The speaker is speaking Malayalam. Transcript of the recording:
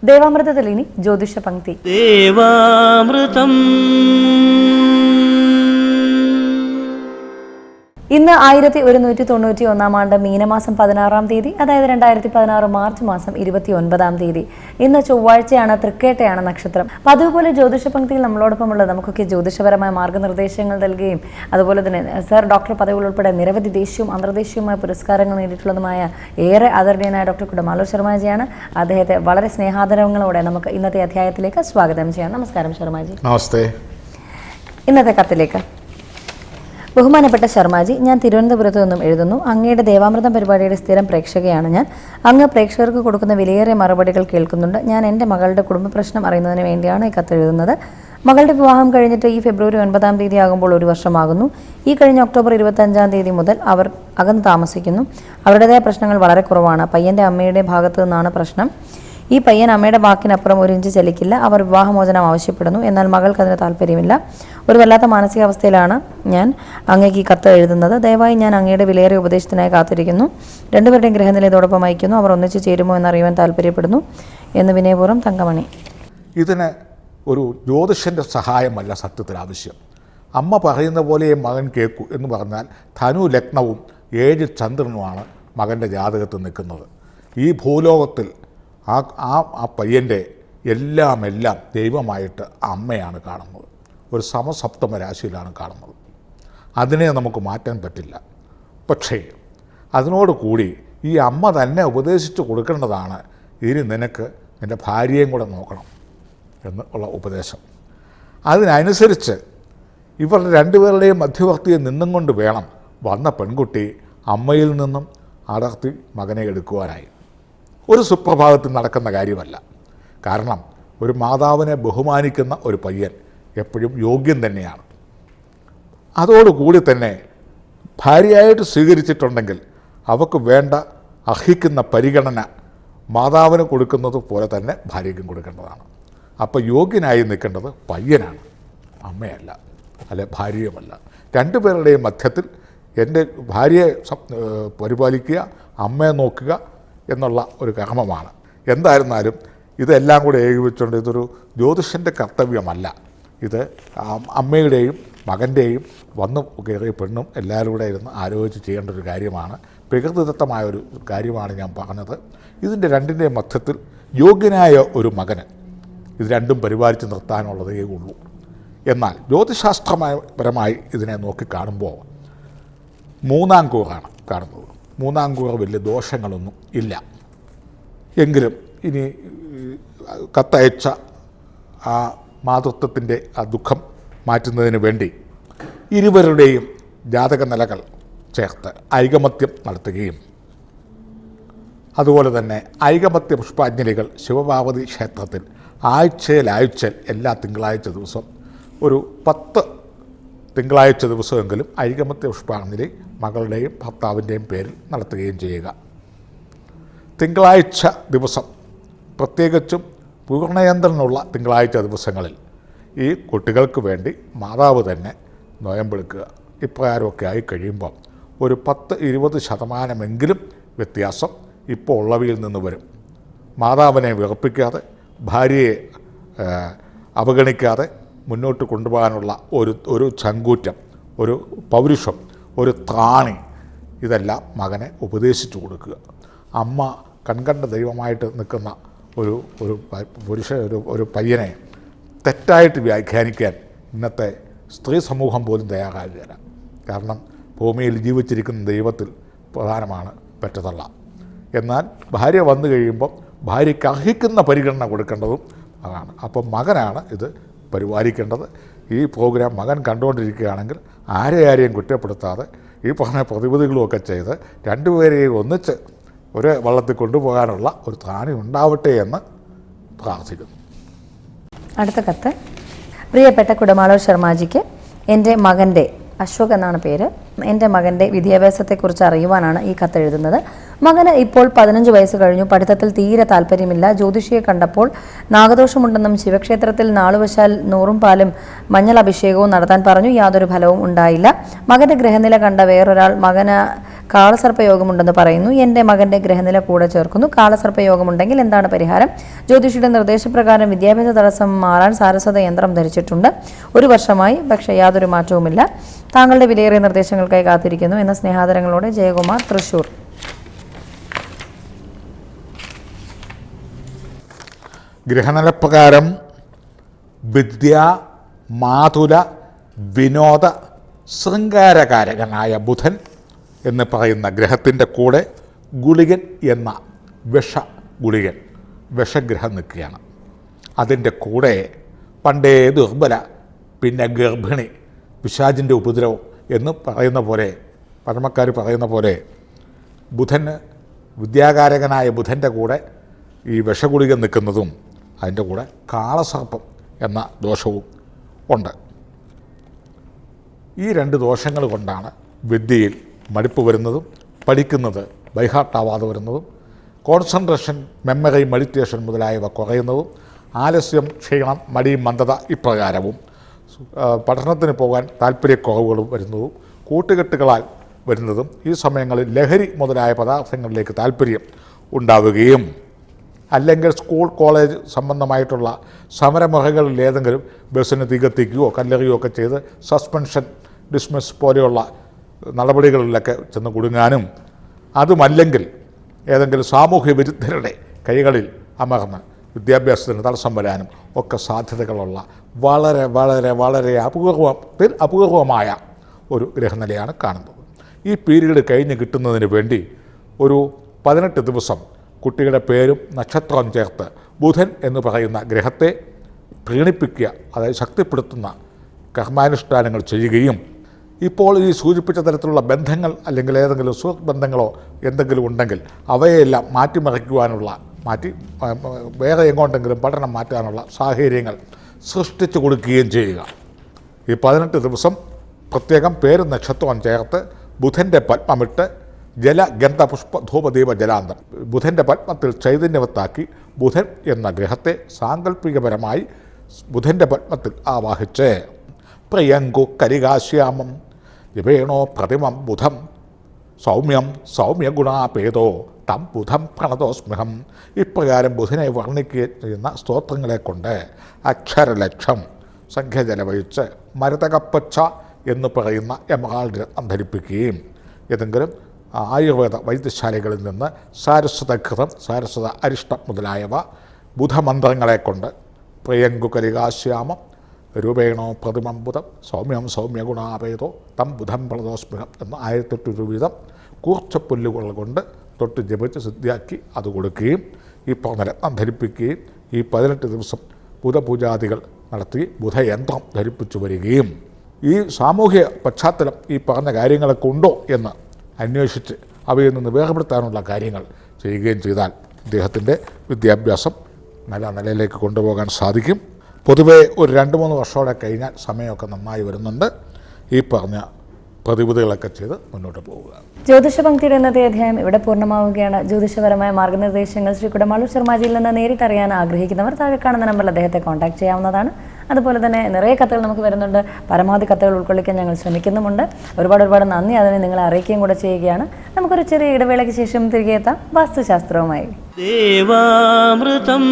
ദേവാമൃതത്തിൽ ഇനി ജ്യോതിഷ പങ്ക്തി. ഇന്ന് 1191 ആണ്ട് മീനമാസം 16-ാം തീയതി, അതായത് 2016 മാർച്ച് മാസം 29-ാം തീയതി. ഇന്ന് ചൊവ്വാഴ്ചയാണ്, തൃക്കേട്ടയാണ് നക്ഷത്രം. അപ്പോൾ അതുപോലെ ജ്യോതിഷ പങ്ക്തിയിൽ നമ്മളോടൊപ്പമുള്ളത് നമുക്കൊക്കെ ജ്യോതിഷപരമായ മാർഗ്ഗനിർദ്ദേശങ്ങൾ നൽകുകയും അതുപോലെ തന്നെ സർ ഡോക്ടർ പദവികൾ ഉൾപ്പെടെ നിരവധി ദേശീയവും അന്തർദേശീയവുമായ പുരസ്കാരങ്ങൾ നേടിയിട്ടുള്ളതുമായ ഏറെ ആദരണീയനായ ഡോക്ടർ കുടമാളൂർ ശർമാജിയാണ്. അദ്ദേഹത്തെ വളരെ സ്നേഹാദരങ്ങളോടെ നമുക്ക് ഇന്നത്തെ അധ്യായത്തിലേക്ക് സ്വാഗതം ചെയ്യാം. നമസ്കാരം ശർമാജി. നമസ്തേ. ഇന്നത്തെ കത്തിലേക്ക്. ബഹുമാനപ്പെട്ട ശർമാജി, ഞാൻ തിരുവനന്തപുരത്ത് നിന്നും എഴുതുന്നു. അങ്ങയുടെ ദേവാമൃതം പരിപാടിയുടെ സ്ഥിരം പ്രേക്ഷകയാണ് ഞാൻ. അങ്ങ് പ്രേക്ഷകർക്ക് കൊടുക്കുന്ന വിലയേറിയ മറുപടികൾ കേൾക്കുന്നുണ്ട്. ഞാൻ എൻ്റെ മകളുടെ കുടുംബ പ്രശ്നം അറിയുന്നതിന് വേണ്ടിയാണ് ഈ കത്ത് എഴുതുന്നത്. മകളുടെ വിവാഹം കഴിഞ്ഞിട്ട് ഈ ഫെബ്രുവരി 9-ാം തീയതി ആകുമ്പോൾ 1 വർഷമാകുന്നു. ഈ കഴിഞ്ഞ ഒക്ടോബർ 25-ാം തീയതി മുതൽ അവർ അകന്ന് താമസിക്കുന്നു. അവരുടേതായ പ്രശ്നങ്ങൾ വളരെ കുറവാണ്. പയ്യൻ്റെ അമ്മയുടെ ഭാഗത്തു നിന്നാണ് പ്രശ്നം. ഈ പയ്യൻ അമ്മയുടെ വാക്കിനപ്പുറം 1 ഇഞ്ച് ചലിക്കില്ല. അവർ വിവാഹമോചനം ആവശ്യപ്പെടുന്നു. എന്നാൽ മകൾക്ക് അതിന് താല്പര്യമില്ല. ഒരു വല്ലാത്ത മാനസികാവസ്ഥയിലാണ് ഞാൻ അങ്ങേക്ക് ഈ കത്ത് എഴുതുന്നത്. ദയവായി ഞാൻ അങ്ങയുടെ വിലയേറിയ ഉപദേശത്തിനായി കാത്തിരിക്കുന്നു. രണ്ടുപേരുടെയും ഗ്രഹനില ഇതോടൊപ്പം അയക്കുന്നു. അവർ ഒന്നിച്ച് ചേരുമോ എന്നറിയുവാൻ താല്പര്യപ്പെടുന്നു എന്ന് വിനയപൂർവ്വം തങ്കമണി. ഇതിന് ഒരു ജ്യോതിഷൻ്റെ സഹായമല്ല സത്യത്തിൽ ആവശ്യം. അമ്മ പറയുന്ന പോലെ മകൻ കേൾക്കൂ എന്ന് പറഞ്ഞാൽ ധനു ലഗ്നവും 7 ചന്ദ്രനുമാണ് മകൻ്റെ ജാതകത്തിൽ നിൽക്കുന്നത്. ഈ ഭൂലോകത്തിൽ ആ പയ്യൻ്റെ എല്ലാം ദൈവമായിട്ട് അമ്മയാണ് കാണുന്നത്. ഒരു സമസപ്തമ രാശിയിലാണ് കാണുന്നത്. അതിനെ നമുക്ക് മാറ്റാൻ പറ്റില്ല. പക്ഷേ അതിനോട് കൂടി ഈ അമ്മ തന്നെ ഉപദേശിച്ച് കൊടുക്കേണ്ടതാണ്, ഇനി നിനക്ക് നിൻ്റെ ഭാര്യയും കൂടെ നോക്കണം എന്ന് ഉള്ള ഉപദേശം. അതിനനുസരിച്ച് ഇവർ രണ്ടുപേരുടെയും മധ്യവർത്തിയിൽ നിന്നും കൊണ്ട് വേണം വന്ന പെൺകുട്ടി അമ്മയിൽ നിന്നും അടർത്തി മകനെ എടുക്കുവാനായി. ഒരു സുപ്രഭാതത്തിൽ നടക്കുന്ന കാര്യമല്ല. കാരണം ഒരു മാതാവിനെ ബഹുമാനിക്കുന്ന ഒരു പയ്യൻ എപ്പോഴും യോഗ്യൻ തന്നെയാണ്. അതോടുകൂടി തന്നെ ഭാര്യയായിട്ട് സ്വീകരിച്ചിട്ടുണ്ടെങ്കിൽ അവർക്ക് വേണ്ട അർഹിക്കുന്ന പരിഗണന മാതാവിന് കൊടുക്കുന്നത് പോലെ തന്നെ ഭാര്യയ്ക്കും കൊടുക്കേണ്ടതാണ്. അപ്പോൾ യോഗ്യനായി നിൽക്കേണ്ടത് പയ്യനാണ്, അമ്മയല്ല, അല്ലെ ഭാര്യയുമല്ല. രണ്ടുപേരുടെയും മധ്യത്തിൽ എൻ്റെ ഭാര്യയെ പരിപാലിക്കുക, അമ്മയെ നോക്കുക എന്നുള്ള ഒരു കർമ്മമാണ്. എന്തായിരുന്നാലും ഇതെല്ലാം കൂടെ ഏകീകരിച്ചുകൊണ്ട് ഇതൊരു ജ്യോതിഷൻ്റെ കർത്തവ്യമല്ല. ഇത് അമ്മയുടെയും മകൻ്റെയും വന്നു കയറിയ പെണ്ണും എല്ലാവരും കൂടെ ഇരുന്ന് ആലോചിച്ച് ചെയ്യേണ്ട ഒരു കാര്യമാണ്. പ്രകൃതിദത്തമായൊരു കാര്യമാണ് ഞാൻ പറഞ്ഞത്. ഇതിൻ്റെ രണ്ടിൻ്റെയും മധ്യത്തിൽ യോഗ്യനായ ഒരു മകന് ഇത് രണ്ടും പരിപാലിച്ച് നിർത്താനുള്ളതേ ഉള്ളൂ. എന്നാൽ ജ്യോതിശാസ്ത്രപരമായി ഇതിനെ നോക്കിക്കാണുമ്പോൾ 3-ാം കൂറാണ് കാണുന്നത്. 3-ാം കൂറ് വലിയ ദോഷങ്ങളൊന്നും ഇല്ല. എങ്കിലും ഇനി കത്തയച്ച ആ മാതൃത്വത്തിൻ്റെ ആ ദുഃഖം മാറ്റുന്നതിന് വേണ്ടി ഇരുവരുടെയും ജാതക നിലകൾ ചേർത്ത് ഐകമത്യം നടത്തുകയും അതുപോലെ തന്നെ ഐകമത്യ പുഷ്പാഞ്ജലികൾ ശിവപാർവതി ക്ഷേത്രത്തിൽ ആഴ്ചയിൽ എല്ലാ തിങ്കളാഴ്ച ദിവസം ഒരു 10 തിങ്കളാഴ്ച ദിവസമെങ്കിലും ഐകമത്യ പുഷ്പാഞ്ജലി മകളുടെയും ഭർത്താവിൻ്റെയും പേരിൽ നടത്തുകയും ചെയ്യുക. തിങ്കളാഴ്ച ദിവസം, പ്രത്യേകിച്ചും പൂർണ്ണയന്ത്രനുള്ള തിങ്കളാഴ്ച ദിവസങ്ങളിൽ ഈ കുട്ടികൾക്ക് വേണ്ടി മാതാവ് തന്നെ നൊയമ്പെടുക്കുക. ഇപ്രകാരമൊക്കെ ആയി കഴിയുമ്പോൾ ഒരു 10-20% വ്യത്യാസം ഇപ്പോൾ ഉള്ളവയിൽ നിന്ന് വരും. മാതാവിനെ വിറപ്പിക്കാതെ, ഭാര്യയെ അവഗണിക്കാതെ മുന്നോട്ട് കൊണ്ടുപോകാനുള്ള ഒരു ചങ്കൂറ്റം, ഒരു പൗരുഷം, ഒരു ത്രാണി, ഇതെല്ലാം മകനെ ഉപദേശിച്ചു കൊടുക്കുക. അമ്മ കൺകണ്ട ദൈവമായിട്ട് നിൽക്കുന്ന ഒരു പയ്യനെ തെറ്റായിട്ട് വ്യാഖ്യാനിക്കാൻ ഇന്നത്തെ സ്ത്രീ സമൂഹം പോലും തയ്യാറാകുകയില്ല. കാരണം ഭൂമിയിൽ ജീവിച്ചിരിക്കുന്ന ദൈവത്തിൽ പ്രധാനമാണ് പെറ്റതള്ള. എന്നാൽ ഭാര്യ വന്നു കഴിയുമ്പം ഭാര്യയ്ക്ക് അർഹിക്കുന്ന പരിഗണന കൊടുക്കേണ്ടതും അതാണ്. അപ്പം മകനാണ് ഇത് പരിപാലിക്കേണ്ടത്. ഈ പ്രോഗ്രാം മകൻ കണ്ടുകൊണ്ടിരിക്കുകയാണെങ്കിൽ ആരെയും കുറ്റപ്പെടുത്താതെ ഈ പറഞ്ഞ പ്രതിവിധികളുമൊക്കെ ചെയ്ത് രണ്ടുപേരെയും ഒന്നിച്ച് ഒരു വള്ളത്തിൽ കൊണ്ടുപോകാനുള്ള ഒരു ത്രാണി ഉണ്ടാവട്ടെ എന്ന് പ്രാർത്ഥിക്കുന്നു. അടുത്ത കത്ത്. പ്രിയപ്പെട്ട കുടമാളൂർ ശർമാജിക്ക് എൻ്റെ മകൻ്റെ, അശോക് എന്നാണ് പേര്, എൻ്റെ മകൻ്റെ വിദ്യാഭ്യാസത്തെക്കുറിച്ച് അറിയുവാനാണ് ഈ കത്തെഴുതുന്നത്. മകന് ഇപ്പോൾ 15 വയസ്സ് കഴിഞ്ഞു. പഠിത്തത്തിൽ തീരെ താല്പര്യമില്ല. ജ്യോതിഷിയെ കണ്ടപ്പോൾ നാഗദോഷമുണ്ടെന്നും ശിവക്ഷേത്രത്തിൽ നാളുവശാൽ 100 പാലും മഞ്ഞൾ അഭിഷേകവും നടത്താൻ പറഞ്ഞു. യാതൊരു ഫലവും ഉണ്ടായില്ല. മകൻ്റെ ഗ്രഹനില കണ്ട വേറൊരാൾ മകന് കാളസർപ്പയോഗമുണ്ടെന്ന് പറയുന്നു. എൻ്റെ മകൻ്റെ ഗ്രഹനില കൂടെ ചേർക്കുന്നു. കാളസർപ്പയോഗമുണ്ടെങ്കിൽ എന്താണ് പരിഹാരം? ജ്യോതിഷിയുടെ നിർദ്ദേശപ്രകാരം വിദ്യാഭ്യാസ തടസ്സം മാറാൻ സാരസ്വത യന്ത്രം ധരിച്ചിട്ടുണ്ട്. 1 വർഷമായി, പക്ഷേ യാതൊരു മാറ്റവുമില്ല. താങ്കളുടെ വിലയേറിയ നിർദ്ദേശങ്ങൾക്കായി കാത്തിരിക്കുന്നു എന്ന സ്നേഹാദരങ്ങളോടെ ജയകുമാർ, തൃശൂർ. ഗ്രഹനിലപ്രകാരം വിദ്യ, മാതുല, വിനോദ, ശൃംഗാരകാരകനായ ബുധൻ എന്ന് പറയുന്ന ഗ്രഹത്തിൻ്റെ കൂടെ ഗുളികൻ എന്ന ഗുളികൻ വിഷഗ്രഹം നിൽക്കുകയാണ്. അതിൻ്റെ കൂടെ പണ്ടേ ദുർബല, പിന്നെ ഗർഭിണി, പിശാചിൻ്റെ ഉപദ്രവം എന്ന് പറയുന്ന പോലെ, പഴമക്കാർ പറയുന്ന പോലെ ബുധന്, വിദ്യാകാരകനായ ബുധൻ്റെ കൂടെ ഈ വിഷഗുളിക നിൽക്കുന്നതും അതിൻ്റെ കൂടെ കാളസർപ്പം എന്ന ദോഷവും ഉണ്ട്. ഈ 2 ദോഷങ്ങൾ കൊണ്ടാണ് വിദ്യയിൽ മടുപ്പ് വരുന്നതും പഠിക്കുന്നത് ബൈഹാർട്ടാവാതെ വരുന്നതും കോൺസെൻട്രേഷൻ, മെമ്മറി, മെഡിറ്റേഷൻ മുതലായവ കുറയുന്നതും ആലസ്യം, ക്ഷീണം, മടി, മന്ദത ഇപ്രകാരവും പഠനത്തിന് പോകാൻ താല്പര്യക്കുറവുകളും വരുന്നതും കൂട്ടുകെട്ടുകളാൽ വരുന്നതും ഈ സമയങ്ങളിൽ ലഹരി മുതലായ പദാർത്ഥങ്ങളിലേക്ക് താല്പര്യം ഉണ്ടാവുകയും അല്ലെങ്കിൽ സ്കൂൾ, കോളേജ് സംബന്ധമായിട്ടുള്ള സമരമുറകളിൽ ഏതെങ്കിലും ബസ്സിന് തീ കത്തിക്കുകയോ കല്ലെറിയുകയോ ഒക്കെ ചെയ്ത് സസ്പെൻഷൻ, ഡിസ്മിസ് പോലെയുള്ള നടപടികളിലൊക്കെ ചെന്ന് കുടുങ്ങാനും, അതുമല്ലെങ്കിൽ ഏതെങ്കിലും സാമൂഹ്യ വിരുദ്ധരുടെ കൈകളിൽ അമർന്ന് വിദ്യാഭ്യാസത്തിന് തടസ്സം വരാനും ഒക്കെ സാധ്യതകളുള്ള വളരെ വളരെ വളരെ അപൂർവമായ ഒരു ഗ്രഹനിലയാണ് കാണുന്നത്. ഈ പീരീഡ് കഴിഞ്ഞ് കിട്ടുന്നതിന് വേണ്ടി ഒരു 18 ദിവസം കുട്ടിയുടെ പേരും നക്ഷത്രവും ചേർത്ത് ബുധൻ എന്ന് പറയുന്ന ഗ്രഹത്തെ പ്രീണിപ്പിക്കുക, അതായത് ശക്തിപ്പെടുത്തുന്ന കർമാനുഷ്ഠാനങ്ങൾ ചെയ്യുകയും, ഇപ്പോൾ ഈ സൂചിപ്പിച്ച തരത്തിലുള്ള ബന്ധങ്ങൾ അല്ലെങ്കിൽ ഏതെങ്കിലും സുഹൃത്ത് ബന്ധങ്ങളോ എന്തെങ്കിലും ഉണ്ടെങ്കിൽ അവയെല്ലാം മാറ്റിമറിക്കുവാനുള്ള, വേറെ എങ്ങോട്ടെങ്കിലും പഠനം മാറ്റാനുള്ള സാഹചര്യങ്ങൾ സൃഷ്ടിച്ചു കൊടുക്കുകയും ചെയ്യുക. ഈ 18 ദിവസം പ്രത്യേകം പേരും നക്ഷത്രവും ചേർത്ത് ബുധൻ്റെ പത്മമിട്ട് ജലഗന്ധ പുഷ്പ ധൂപദീപ ജലാന്തം ബുധൻ്റെ പത്മത്തിൽ ചൈതന്യവത്താക്കി ബുധൻ എന്ന ഗ്രഹത്തെ സാങ്കല്പികപരമായി ബുധൻ്റെ പത്മത്തിൽ ആവാഹിച്ച് പ്രിയങ്കു കരികാശ്യാമം ജപേണോ പ്രതിമം ബുധം സൗമ്യം സൗമ്യഗുണാപേതോ തം ബുധം പ്രണതോസ്മ്യഹം. ഇപ്രകാരം ബുധനെ വർണ്ണിക്കുകയും ചെയ്യുന്ന സ്തോത്രങ്ങളെ കൊണ്ട് അക്ഷരലക്ഷം സംഖ്യ ചെലവഴിച്ച് മരതകപ്പച്ച എന്ന് പറയുന്ന എമറാൾഡ് രത്നം ധരിപ്പിക്കുകയും ഏതെങ്കിലും ആയുർവേദ വൈദ്യശാലകളിൽ നിന്ന് സാരസ്വതഘൃതം, സാരസ്വത അരിഷ്ടം മുതലായവ ബുധമന്ത്രങ്ങളെ കൊണ്ട് പ്രിയങ്കു കരികാശ്യാമം രൂപേണോ പ്രതിമം ബുധം സൗമ്യം സൗമ്യഗുണാപേതോ തം ബുധം പ്രണതോസ്മ്യഹം എന്ന് 1008 വീതം കൂർച്ചപ്പുല്ലുകൾ കൊണ്ട് തൊട്ട് ജപിച്ച് സിദ്ധിയാക്കി അത് കൊടുക്കുകയും ഈ പറഞ്ഞ രത്നം ധരിപ്പിക്കുകയും ഈ 18 ദിവസം ബുധപൂജാദികൾ നടത്തി ബുധയന്ത്രം ധരിപ്പിച്ചു വരികയും ഈ സാമൂഹ്യ പശ്ചാത്തലം ഈ പറഞ്ഞ കാര്യങ്ങളൊക്കെ ഉണ്ടോ എന്ന് അന്വേഷിച്ച് അവയിൽ നിന്ന് വേർപെടുത്താനുള്ള കാര്യങ്ങൾ ചെയ്യുകയും ചെയ്താൽ അദ്ദേഹത്തിൻ്റെ വിദ്യാഭ്യാസം നല്ല നിലയിലേക്ക് കൊണ്ടുപോകാൻ സാധിക്കും. പൊതുവേ ഒരു 2-3 വർഷമോടെ കഴിഞ്ഞാൽ സമയമൊക്കെ നന്നായി വരുന്നുണ്ട്. ഈ പറഞ്ഞ പ്രതിവിധികളൊക്കെ ചെയ്ത് മുന്നോട്ട് പോവുക. ജ്യോതിഷപംക്തിയുടെ ഇന്നത്തെ അധ്യായം ഇവിടെ പൂർണ്ണമാവുകയാണ്. ജ്യോതിഷപരമായ മാർഗ്ഗനിർദ്ദേശങ്ങൾ ശ്രീ കുടമാളൂർ ശർമാജിയിൽ നിന്ന് നേരിട്ടറിയാൻ ആഗ്രഹിക്കുന്നവർ താഴെ കാണുന്ന നമ്പറിൽ അദ്ദേഹത്തെ കോൺടാക്ട് ചെയ്യാവുന്നതാണ്. അതുപോലെ തന്നെ നിറയെ കത്തുകൾ നമുക്ക് വരുന്നുണ്ട്. പരമാവധി കത്തുകൾ ഉൾക്കൊള്ളിക്കാൻ ഞങ്ങൾ ശ്രമിക്കുന്നുമുണ്ട്. ഒരുപാട് നന്ദി. അതിനെ നിങ്ങളെ അറിയിക്കുകയും കൂടെ ചെയ്യുകയാണ്. നമുക്കൊരു ചെറിയ ഇടവേളയ്ക്ക് ശേഷം തിരികെ എത്താം വാസ്തുശാസ്ത്രവുമായി. ദേവാമൃതം